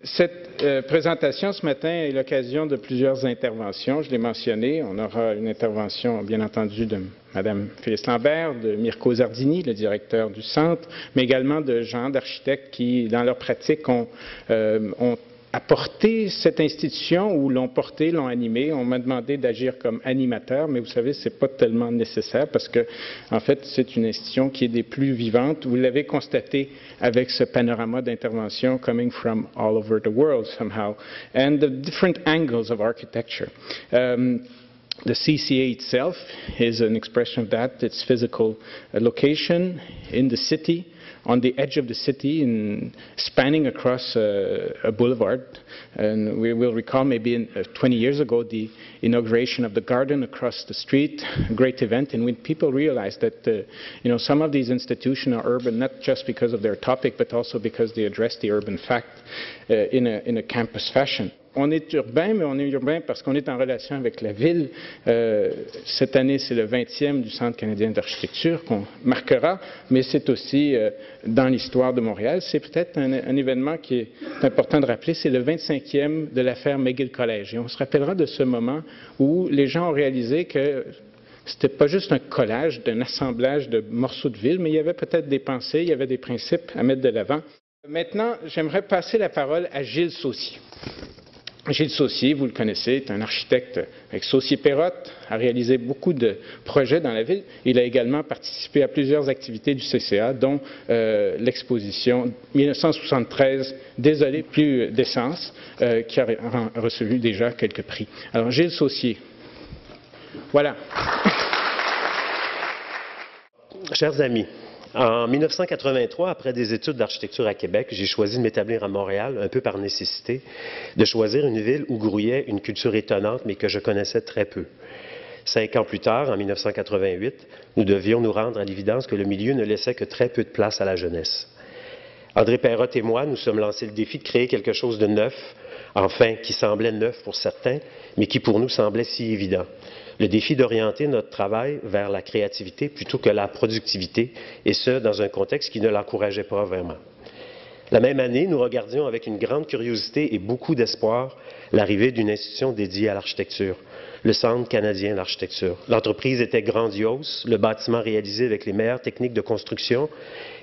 Cette présentation ce matin est l'occasion de plusieurs interventions. Je l'ai mentionné, on aura une intervention bien entendu de Mme Phyllis Lambert, de Mirko Zardini, le directeur du centre, mais également de gens d'architectes qui, dans leur pratique, ont apporté cette institution ou l'ont porté, l'ont animée. On m'a demandé d'agir comme animateur, mais vous savez, ce n'est pas tellement nécessaire parce que, en fait, c'est une institution qui est des plus vivantes. Vous l'avez constaté avec ce panorama d'intervention coming from all over the world somehow, and the different angles of architecture. The CCA itself is an expression of that. Its physical location in the city, on the edge of the city, spanning across a boulevard. And we will recall maybe 20 years ago the inauguration of the garden across the street, a great event, and when people realized that some of these institutions are urban not just because of their topic, but also because they address the urban fact in a campus fashion. On est urbain, mais on est urbain parce qu'on est en relation avec la ville. Cette année, c'est le 20e du Centre canadien d'architecture qu'on marquera, mais c'est aussi dans l'histoire de Montréal. C'est peut-être un événement qui est important de rappeler, c'est le 25e de l'affaire McGill College. Et on se rappellera de ce moment où les gens ont réalisé que c'était pas juste un collage, d'un assemblage de morceaux de ville, mais il y avait peut-être des pensées, il y avait des principes à mettre de l'avant. Maintenant, j'aimerais passer la parole à Gilles Saucier. Gilles Saucier, vous le connaissez, est un architecte avec Saucier-Perrotte, a réalisé beaucoup de projets dans la ville. Il a également participé à plusieurs activités du CCA, dont l'exposition 1973, désolé, plus d'essence, qui a reçu déjà quelques prix. Alors, Gilles Saucier. Voilà. Chers amis, en 1983, après des études d'architecture à Québec, j'ai choisi de m'établir à Montréal, un peu par nécessité, de choisir une ville où grouillait une culture étonnante, mais que je connaissais très peu. 5 ans plus tard, en 1988, nous devions nous rendre à l'évidence que le milieu ne laissait que très peu de place à la jeunesse. André Perrotte et moi nous sommes lancés le défi de créer quelque chose de neuf, enfin, qui semblait neuf pour certains, mais qui pour nous semblait si évident. Le défi d'orienter notre travail vers la créativité plutôt que la productivité, et ce, dans un contexte qui ne l'encourageait pas vraiment. La même année, nous regardions avec une grande curiosité et beaucoup d'espoir l'arrivée d'une institution dédiée à l'architecture, le Centre canadien d'architecture. L'entreprise était grandiose, le bâtiment réalisé avec les meilleures techniques de construction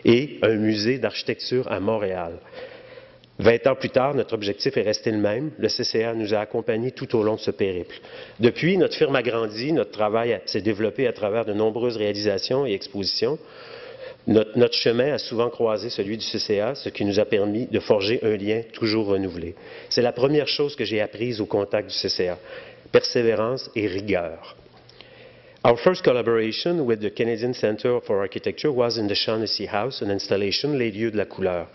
et un musée d'architecture à Montréal. 20 ans plus tard, notre objectif est resté le même. Le CCA nous a accompagnés tout au long de ce périple. Depuis, notre firme a grandi, notre travail s'est développé à travers de nombreuses réalisations et expositions. Notre chemin a souvent croisé celui du CCA, ce qui nous a permis de forger un lien toujours renouvelé. C'est la première chose que j'ai apprise au contact du CCA, persévérance et rigueur. Our first collaboration with the Canadian Centre for Architecture was in the Shaughnessy House, an installation, les lieux de la couleur.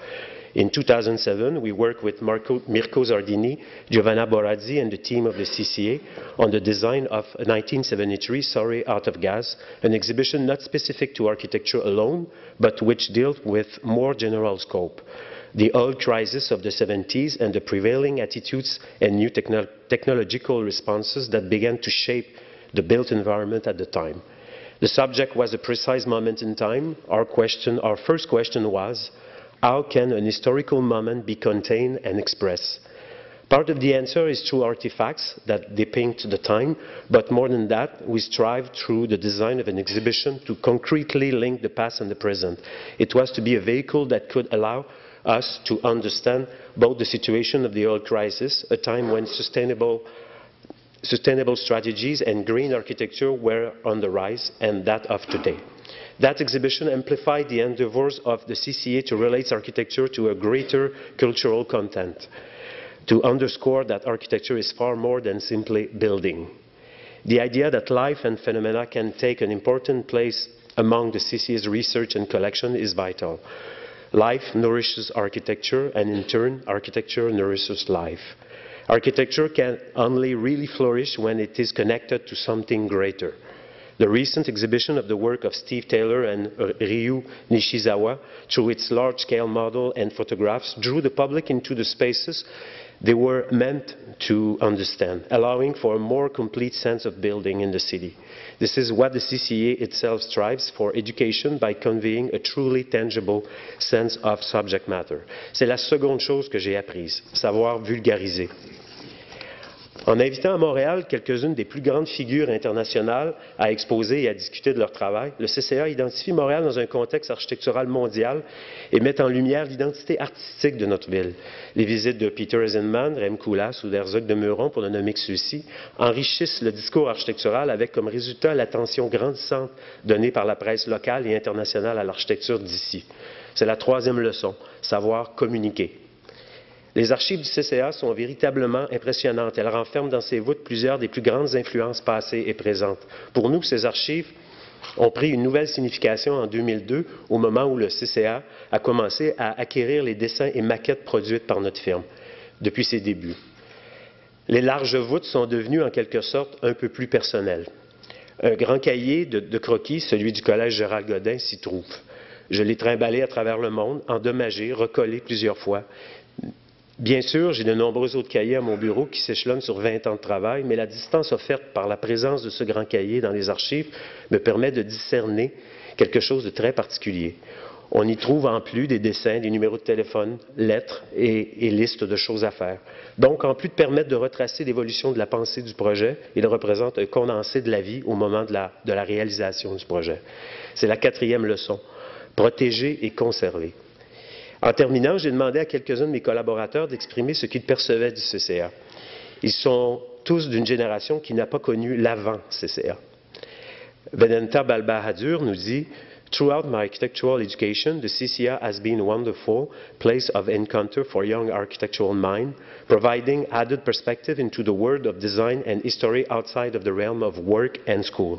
In 2007, we worked with Mirko Zardini, Giovanna Borazzi, and the team of the CCA on the design of a 1973 Sorry Out of Gas, an exhibition not specific to architecture alone, but which dealt with more general scope. The oil crisis of the 70s and the prevailing attitudes and new technological responses that began to shape the built environment at the time. The subject was a precise moment in time. Our first question was, how can an historical moment be contained and expressed? Part of the answer is through artifacts that depict the time, but more than that, we strive through the design of an exhibition to concretely link the past and the present. It was to be a vehicle that could allow us to understand both the situation of the oil crisis, a time when sustainable strategies and green architecture were on the rise, and that of today. That exhibition amplified the endeavors of the CCA to relate architecture to a greater cultural content, to underscore that architecture is far more than simply building. The idea that life and phenomena can take an important place among the CCA's research and collection is vital. Life nourishes architecture, and in turn, architecture nourishes life. Architecture can only really flourish when it is connected to something greater. The recent exhibition of the work of Steve Taylor and Ryu Nishizawa, through its large-scale model and photographs, drew the public into the spaces They were meant to understand, allowing for a more complete sense of building in the city. This is what the CCA itself strives for education by conveying a truly tangible sense of subject matter. C'est la seconde chose que j'ai apprise, savoir vulgariser. En invitant à Montréal quelques-unes des plus grandes figures internationales à exposer et à discuter de leur travail, le CCA identifie Montréal dans un contexte architectural mondial et met en lumière l'identité artistique de notre ville. Les visites de Peter Eisenman, Rem Koolhaas ou d'Herzog de Meuron, pour ne nommer que ceux-ci, enrichissent le discours architectural avec comme résultat l'attention grandissante donnée par la presse locale et internationale à l'architecture d'ici. C'est la troisième leçon, savoir communiquer. Les archives du CCA sont véritablement impressionnantes. Elles renferment dans ses voûtes plusieurs des plus grandes influences passées et présentes. Pour nous, ces archives ont pris une nouvelle signification en 2002, au moment où le CCA a commencé à acquérir les dessins et maquettes produites par notre firme, depuis ses débuts. Les larges voûtes sont devenues en quelque sorte un peu plus personnelles. Un grand cahier de croquis, celui du Collège Gérald Godin, s'y trouve. Je l'ai trimballé à travers le monde, endommagé, recollé plusieurs fois. Bien sûr, j'ai de nombreux autres cahiers à mon bureau qui s'échelonnent sur 20 ans de travail, mais la distance offerte par la présence de ce grand cahier dans les archives me permet de discerner quelque chose de très particulier. On y trouve en plus des dessins, des numéros de téléphone, lettres et listes de choses à faire. Donc, en plus de permettre de retracer l'évolution de la pensée du projet, il représente un condensé de la vie au moment de la réalisation du projet. C'est la quatrième leçon, protéger et conserver. En terminant, j'ai demandé à quelques-uns de mes collaborateurs d'exprimer ce qu'ils percevaient du CCA. Ils sont tous d'une génération qui n'a pas connu l'avant-CCA. Vedanta Balbahadur nous dit « Throughout my architectural education, the CCA has been a wonderful place of encounter for young architectural mind, providing added perspective into the world of design and history outside of the realm of work and school. »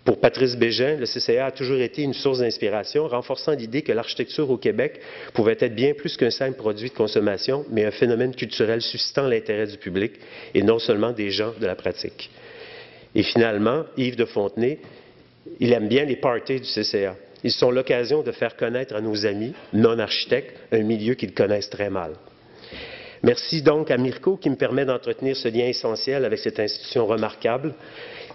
Pour Patrice Bégin, le CCA a toujours été une source d'inspiration, renforçant l'idée que l'architecture au Québec pouvait être bien plus qu'un simple produit de consommation, mais un phénomène culturel suscitant l'intérêt du public et non seulement des gens de la pratique. Et finalement, Yves de Fontenay, il aime bien les parties du CCA. Ils sont l'occasion de faire connaître à nos amis non-architectes un milieu qu'ils connaissent très mal. Merci donc à Mirko qui me permet d'entretenir ce lien essentiel avec cette institution remarquable.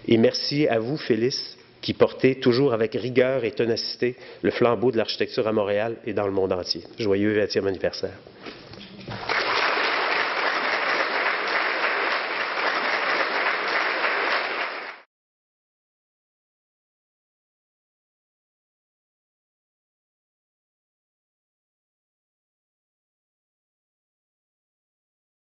Et merci à vous, Félix, qui portez toujours avec rigueur et ténacité le flambeau de l'architecture à Montréal et dans le monde entier. Joyeux 20e anniversaire.